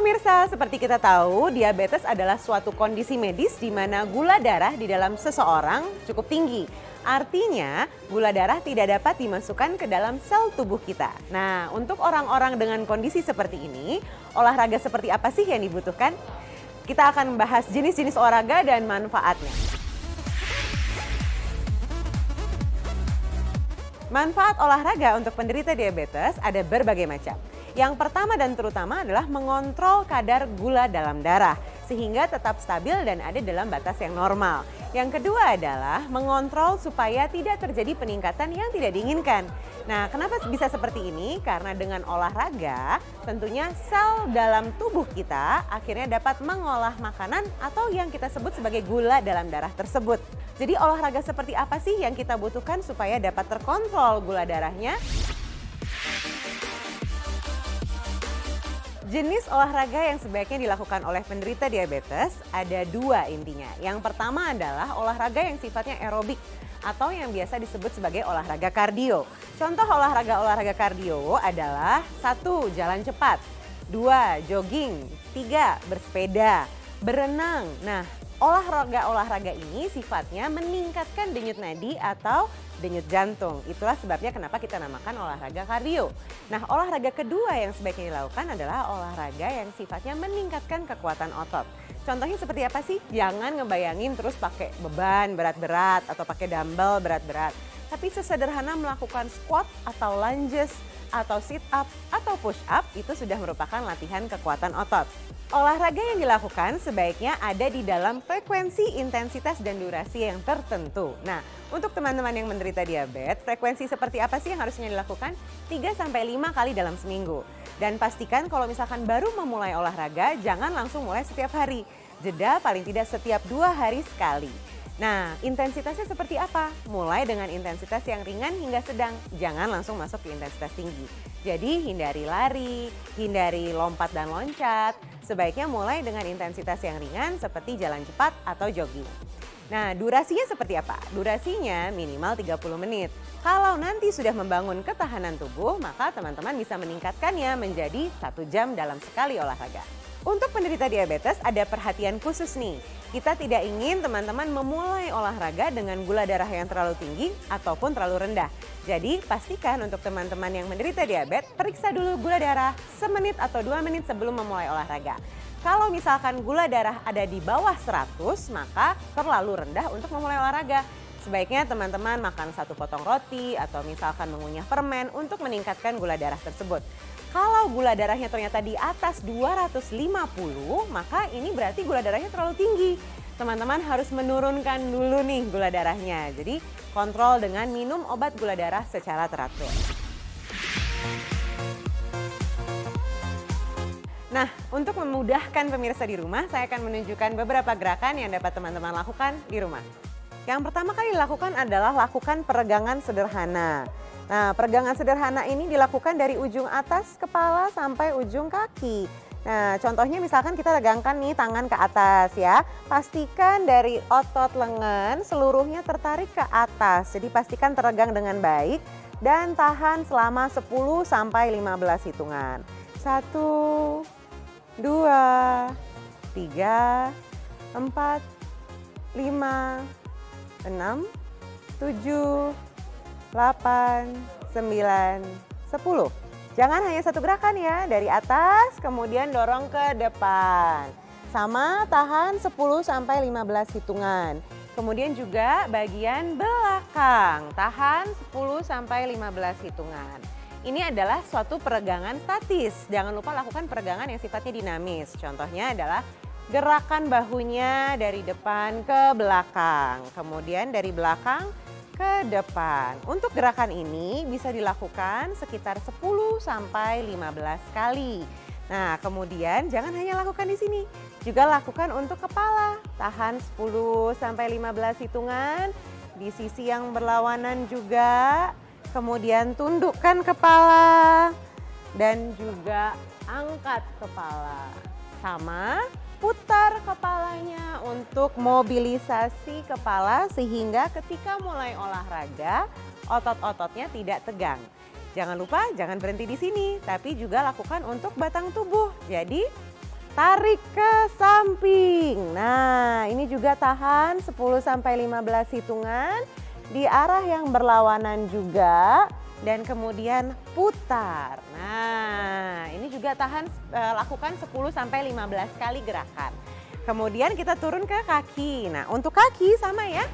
pemirsa, seperti kita tahu, diabetes adalah suatu kondisi medis di mana gula darah di dalam seseorang cukup tinggi. Artinya, gula darah tidak dapat dimasukkan ke dalam sel tubuh kita. Nah, untuk orang-orang dengan kondisi seperti ini, olahraga seperti apa sih yang dibutuhkan? Kita akan membahas jenis-jenis olahraga dan manfaatnya. Manfaat olahraga untuk penderita diabetes ada berbagai macam. Yang pertama dan terutama adalah mengontrol kadar gula dalam darah sehingga tetap stabil dan ada dalam batas yang normal. Yang kedua adalah mengontrol supaya tidak terjadi peningkatan yang tidak diinginkan. Nah, kenapa bisa seperti ini? Karena dengan olahraga tentunya sel dalam tubuh kita akhirnya dapat mengolah makanan atau yang kita sebut sebagai gula dalam darah tersebut. Jadi olahraga seperti apa sih yang kita butuhkan supaya dapat terkontrol gula darahnya? Jenis olahraga yang sebaiknya dilakukan oleh penderita diabetes ada dua intinya. Yang pertama adalah olahraga yang sifatnya aerobik atau yang biasa disebut sebagai olahraga kardio. Contoh olahraga kardio adalah 1. Jalan cepat, 2. Jogging, 3. Bersepeda, berenang. Nah, olahraga ini sifatnya meningkatkan denyut nadi atau denyut jantung. Itulah sebabnya kenapa kita namakan olahraga kardio. Nah, olahraga kedua yang sebaiknya dilakukan adalah olahraga yang sifatnya meningkatkan kekuatan otot. Contohnya seperti apa sih? Jangan ngebayangin terus pakai beban berat-berat atau pakai dumbbell berat-berat. Tapi sesederhana melakukan squat atau lunges atau sit up atau push up itu sudah merupakan latihan kekuatan otot. Olahraga yang dilakukan sebaiknya ada di dalam frekuensi, intensitas, dan durasi yang tertentu. Nah, untuk teman-teman yang menderita diabetes, frekuensi seperti apa sih yang harusnya dilakukan? 3-5 kali dalam seminggu. Dan pastikan kalau misalkan baru memulai olahraga, jangan langsung mulai setiap hari. Jeda paling tidak setiap 2 hari sekali. Nah, intensitasnya seperti apa? Mulai dengan intensitas yang ringan hingga sedang. Jangan langsung masuk ke intensitas tinggi. Jadi hindari lari, hindari lompat dan loncat. Sebaiknya mulai dengan intensitas yang ringan seperti jalan cepat atau jogging. Nah, durasinya seperti apa? Durasinya minimal 30 menit. Kalau nanti sudah membangun ketahanan tubuh, maka teman-teman bisa meningkatkannya menjadi 1 jam dalam sekali olahraga. Untuk penderita diabetes ada perhatian khusus nih. Kita tidak ingin teman-teman memulai olahraga dengan gula darah yang terlalu tinggi ataupun terlalu rendah. Jadi pastikan untuk teman-teman yang menderita diabetes, periksa dulu gula darah semenit atau 2 menit sebelum memulai olahraga. Kalau misalkan gula darah ada di bawah 100, maka terlalu rendah untuk memulai olahraga. Sebaiknya teman-teman makan 1 potong roti atau misalkan mengunyah permen untuk meningkatkan gula darah tersebut. Kalau gula darahnya ternyata di atas 250, maka ini berarti gula darahnya terlalu tinggi. Teman-teman harus menurunkan dulu nih gula darahnya. Jadi kontrol dengan minum obat gula darah secara teratur. Nah, untuk memudahkan pemirsa di rumah, saya akan menunjukkan beberapa gerakan yang dapat teman-teman lakukan di rumah. Yang pertama kali dilakukan adalah lakukan peregangan sederhana. Nah, peregangan sederhana ini dilakukan dari ujung atas kepala sampai ujung kaki. Nah, contohnya misalkan kita regangkan nih tangan ke atas ya. Pastikan dari otot lengan seluruhnya tertarik ke atas. Jadi pastikan teregang dengan baik dan tahan selama 10 sampai 15 hitungan. 1, 2, 3, 4, 5, 6, 7, 8, 9, 10. Jangan hanya satu gerakan ya, dari atas kemudian dorong ke depan. Sama tahan 10 sampai 15 hitungan. Kemudian juga bagian belakang, tahan 10 sampai 15 hitungan. Ini adalah suatu peregangan statis. Jangan lupa lakukan peregangan yang sifatnya dinamis. Contohnya adalah gerakan bahunya dari depan ke belakang, kemudian dari belakang ke depan. Untuk gerakan ini bisa dilakukan sekitar 10 sampai 15 kali. Nah, kemudian jangan hanya lakukan di sini, juga lakukan untuk kepala. Tahan 10 sampai 15 hitungan di sisi yang berlawanan juga. Kemudian tundukkan kepala dan juga angkat kepala. Sama putar kepalanya untuk mobilisasi kepala sehingga ketika mulai olahraga otot-ototnya tidak tegang. Jangan lupa jangan berhenti di sini, tapi juga lakukan untuk batang tubuh. Jadi tarik ke samping. Nah, ini juga tahan 10-15 hitungan di arah yang berlawanan juga dan kemudian putar. Nah, ini juga tahan lakukan 10-15 kali gerakan. Kemudian kita turun ke kaki. Nah, untuk kaki sama ya.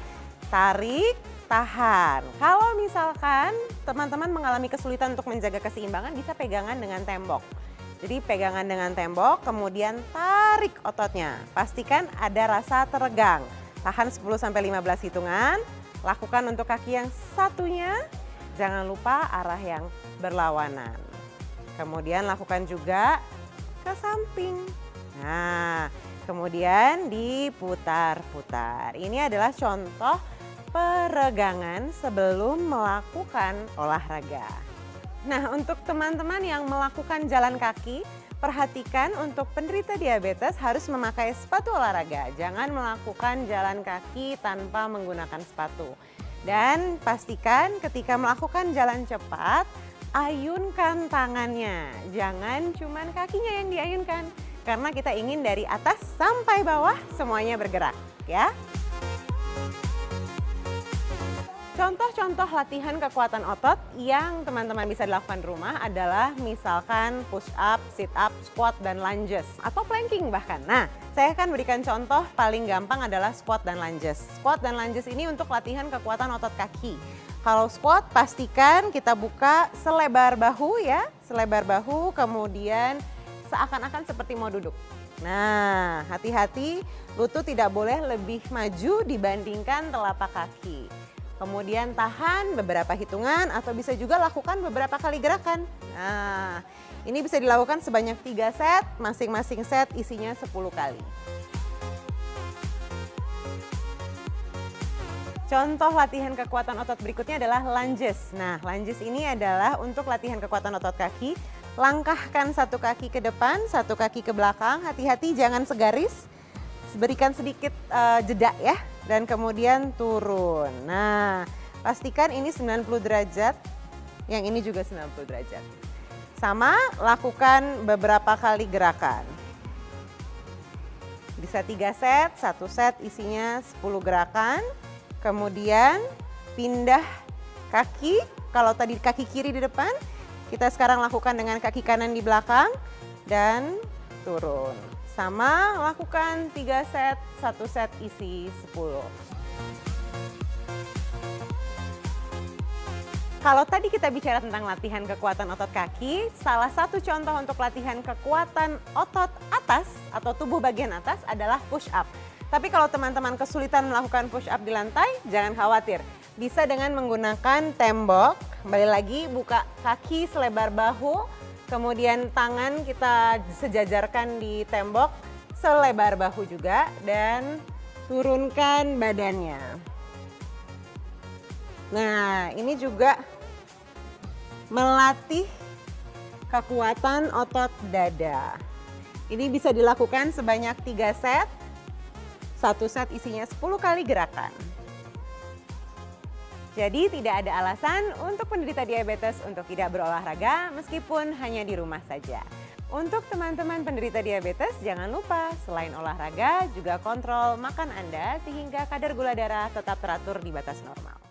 Tarik, tahan. Kalau misalkan teman-teman mengalami kesulitan untuk menjaga keseimbangan, bisa pegangan dengan tembok. Jadi pegangan dengan tembok, kemudian tarik ototnya. Pastikan ada rasa teregang. Tahan 10-15 hitungan. Lakukan untuk kaki yang satunya. Jangan lupa arah yang berlawanan. Kemudian lakukan juga ke samping. Nah, kemudian diputar-putar. Ini adalah contoh peregangan sebelum melakukan olahraga. Nah, untuk teman-teman yang melakukan jalan kaki, perhatikan untuk penderita diabetes harus memakai sepatu olahraga. Jangan melakukan jalan kaki tanpa menggunakan sepatu. Dan pastikan ketika melakukan jalan cepat, ayunkan tangannya. Jangan cuman kakinya yang diayunkan. Karena kita ingin dari atas sampai bawah semuanya bergerak, ya. Contoh-contoh latihan kekuatan otot yang teman-teman bisa dilakukan di rumah adalah misalkan push up, sit up, squat, dan lunges. Atau planking bahkan. Nah, saya akan berikan contoh paling gampang adalah squat dan lunges. Squat dan lunges ini untuk latihan kekuatan otot kaki. Kalau squat pastikan kita buka selebar bahu ya. Selebar bahu kemudian seakan-akan seperti mau duduk. Nah, hati-hati lutut tidak boleh lebih maju dibandingkan telapak kaki. Kemudian tahan beberapa hitungan atau bisa juga lakukan beberapa kali gerakan. Nah, ini bisa dilakukan sebanyak 3 set, masing-masing set isinya 10 kali. Contoh latihan kekuatan otot berikutnya adalah lunges. Nah, lunges ini adalah untuk latihan kekuatan otot kaki. Langkahkan satu kaki ke depan, satu kaki ke belakang. Hati-hati jangan segaris. Berikan sedikit jeda ya. Dan kemudian turun. Nah, pastikan ini 90 derajat. Yang ini juga 90 derajat. Sama, lakukan beberapa kali gerakan. Bisa 3 set, 1 set isinya 10 gerakan. Kemudian pindah kaki. Kalau tadi kaki kiri di depan, kita sekarang lakukan dengan kaki kanan di belakang. Dan turun. Sama, lakukan 3 set, 1 set isi 10. Kalau tadi kita bicara tentang latihan kekuatan otot kaki, salah satu contoh untuk latihan kekuatan otot atas atau tubuh bagian atas adalah push up. Tapi kalau teman-teman kesulitan melakukan push up di lantai, jangan khawatir. Bisa dengan menggunakan tembok, kembali lagi buka kaki selebar bahu, kemudian tangan kita sejajarkan di tembok selebar bahu juga dan turunkan badannya. Nah, ini juga melatih kekuatan otot dada. Ini bisa dilakukan sebanyak 3 set. 1 set isinya 10 kali gerakan. Jadi tidak ada alasan untuk penderita diabetes untuk tidak berolahraga meskipun hanya di rumah saja. Untuk teman-teman penderita diabetes jangan lupa selain olahraga juga kontrol makan Anda sehingga kadar gula darah tetap teratur di batas normal.